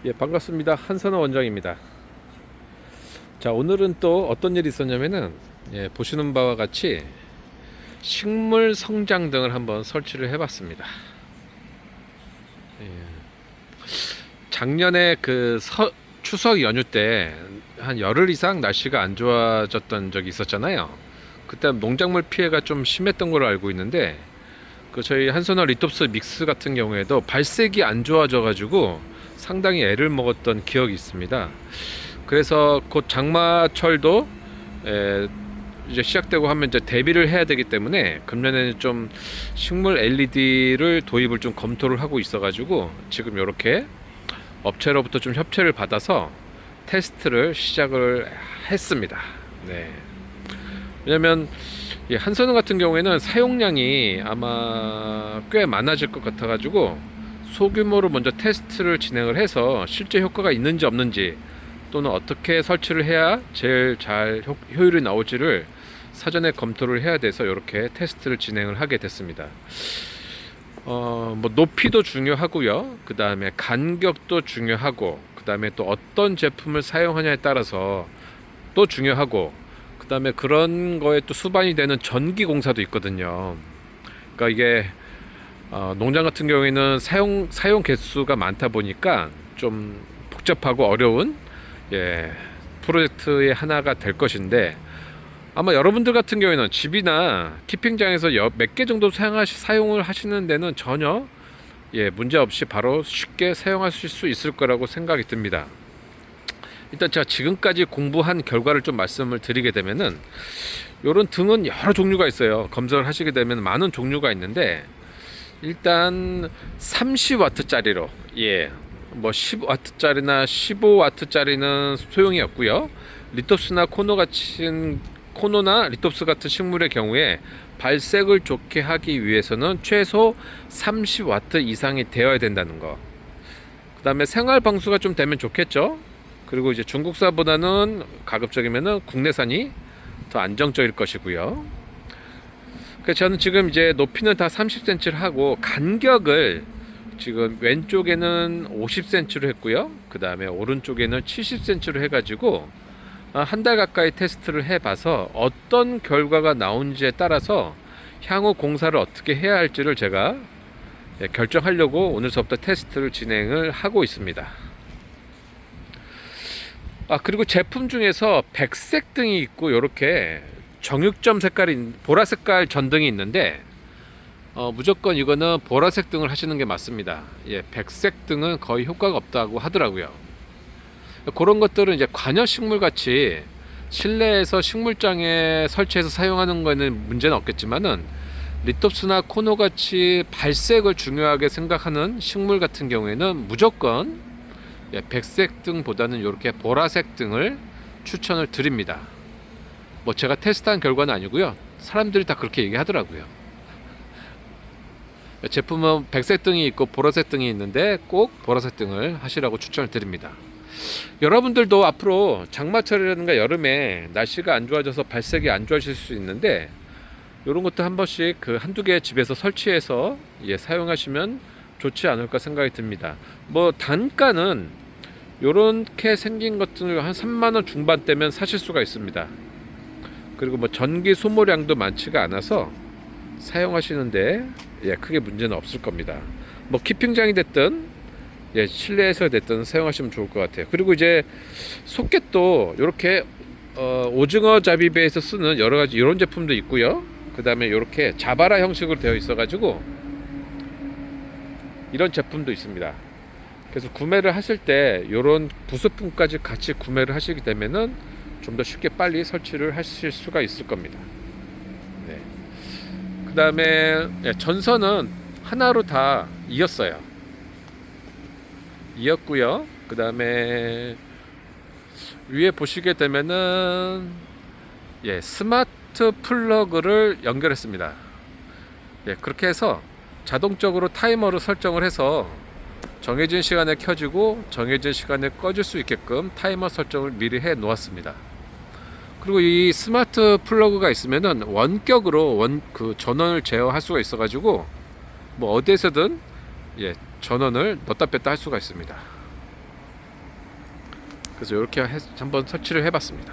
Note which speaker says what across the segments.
Speaker 1: 예, 반갑습니다. 한선호 원장입니다. 자, 오늘은 또 어떤 일이 있었냐면은, 예, 보시는 바와 같이 식물 성장 등을 한번 설치를 해봤습니다. 예, 작년에 추석 연휴 때 한 열흘 이상 날씨가 안 좋아졌던 적이 있었잖아요. 그때 농작물 피해가 좀 심했던 걸로 알고 있는데, 저희 한선호 리톱스 믹스 같은 경우에도 발색이 안 좋아져가지고 상당히 애를 먹었던 기억이 있습니다. 그래서 곧 장마철도 이제 시작되고 하면 이제 대비를 해야 되기 때문에 금년에는 좀 식물 LED를 도입을 좀 검토를 하고 있어가지고 지금 이렇게 업체로부터 좀 협찬을 받아서 테스트를 시작을 했습니다. 네. 왜냐면 이 한선우 같은 경우에는 사용량이 아마 꽤 많아질 것 같아가지고 소규모로 먼저 테스트를 진행을 해서 실제 효과가 있는지 없는지 또는 어떻게 설치를 해야 제일 잘 효율이 나올지를 사전에 검토를 해야 돼서 이렇게 테스트를 진행을 하게 됐습니다. 뭐 높이도 중요하고요. 그 다음에 간격도 중요하고, 그 다음에 또 어떤 제품을 사용하냐에 따라서 또 중요하고, 그 다음에 그런 거에 또 수반이 되는 전기 공사도 있거든요. 그러니까 이게 농장 같은 경우에는 사용 개수가 많다 보니까 좀 복잡하고 어려운 프로젝트의 하나가 될 것인데, 아마 여러분들 같은 경우에는 집이나 키핑장에서 몇 개 정도 사용을 하시는 데는 전혀 문제 없이 바로 쉽게 사용하실 수 있을 거라고 생각이 듭니다. 일단 제가 지금까지 공부한 결과를 좀 말씀을 드리게 되면은, 요런 등은 여러 종류가 있어요. 검색을 하시게 되면 많은 종류가 있는데, 일단 30W짜리로 뭐 10W짜리나 15W짜리는 소용이 없고요. 리톱스나 코노나 리톱스 같은 식물의 경우에 발색을 좋게 하기 위해서는 최소 30W 이상이 되어야 된다는 거. 그 다음에 생활 방수가 좀 되면 좋겠죠. 그리고 이제 중국산보다는 가급적이면은 국내산이 더 안정적일 것이고요. 그래서 저는 지금 이제 높이는 다 30cm를 하고, 간격을 지금 왼쪽에는 50cm로 했고요. 그 다음에 오른쪽에는 70cm로 해가지고 한 달 가까이 테스트를 해봐서 어떤 결과가 나온지에 따라서 향후 공사를 어떻게 해야 할지를 제가 결정하려고 오늘서부터 테스트를 진행을 하고 있습니다. 그리고 제품 중에서 백색 등이 있고, 이렇게 정육점 색깔인 보라색깔 전등이 있는데, 무조건 이거는 보라색 등을 하시는 게 맞습니다. 백색 등은 거의 효과가 없다고 하더라고요. 그런 것들은 이제 관여식물 같이 실내에서 식물장에 설치해서 사용하는 거에는 문제는 없겠지만은, 리톱스나 코노 같이 발색을 중요하게 생각하는 식물 같은 경우에는 무조건 백색 등보다는 이렇게 보라색 등을 추천을 드립니다. 뭐 제가 테스트한 결과는 아니고요. 사람들이 다 그렇게 얘기하더라고요. 제품은 백색 등이 있고 보라색 등이 있는데 꼭 보라색 등을 하시라고 추천을 드립니다. 여러분들도 앞으로 장마철이라든가 여름에 날씨가 안 좋아져서 발색이 안 좋아질 수 있는데, 이런 것도 한 번씩 한두 개 집에서 설치해서 사용하시면 좋지 않을까 생각이 듭니다. 뭐 단가는 요렇게 생긴 것들 한 3만원 중반대면 사실 수가 있습니다. 그리고 뭐 전기 소모량도 많지가 않아서 사용하시는데 크게 문제는 없을 겁니다. 뭐 키핑장이 됐든 실내에서 됐든 사용하시면 좋을 것 같아요. 그리고 이제 소켓도 이렇게 오징어 잡이배에서 쓰는 여러 가지 이런 제품도 있고요. 그 다음에 이렇게 자바라 형식으로 되어 있어 가지고 이런 제품도 있습니다. 그래서 구매를 하실 때 이런 부속품까지 같이 구매를 하시게 되면은 좀 더 쉽게 빨리 설치를 하실 수가 있을 겁니다. 그 다음에 전선은 하나로 다 이었고요. 그 다음에 위에 보시게 되면은 스마트 플러그를 연결했습니다. 그렇게 해서 자동적으로 타이머를 설정을 해서 정해진 시간에 켜지고 정해진 시간에 꺼질 수 있게끔 타이머 설정을 미리 해 놓았습니다. 그리고 이 스마트 플러그가 있으면은 원격으로 전원을 제어할 수가 있어가지고 뭐 어디에서든 전원을 넣다 뺐다 할 수가 있습니다. 그래서 이렇게 한번 설치를 해봤습니다.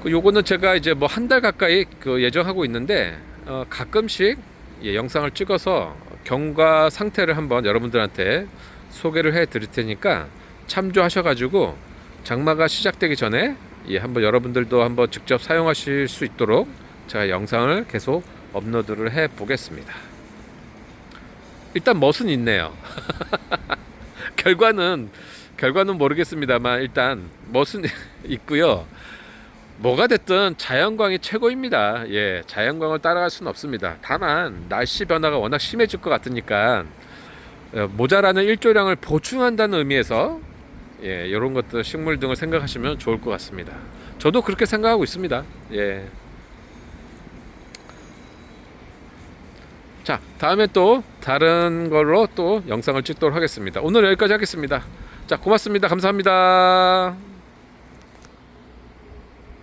Speaker 1: 요거는 제가 이제 뭐 한 달 가까이 예정하고 있는데 가끔씩 영상을 찍어서 경과 상태를 한번 여러분들한테 소개를 해 드릴 테니까 참조하셔가지고 장마가 시작되기 전에 한번 여러분들도 한번 직접 사용하실 수 있도록 제가 영상을 계속 업로드를 해 보겠습니다. 일단 멋은 있네요. 결과는 모르겠습니다만 일단 멋은 있고요. 뭐가 됐든 자연광이 최고입니다. 자연광을 따라갈 수는 없습니다. 다만 날씨 변화가 워낙 심해질 것 같으니까 모자라는 일조량을 보충한다는 의미에서 이런 것들 식물 등을 생각하시면 좋을 것 같습니다. 저도 그렇게 생각하고 있습니다. 자, 다음에 또 다른 걸로 또 영상을 찍도록 하겠습니다. 오늘 여기까지 하겠습니다. 자, 고맙습니다. 감사합니다.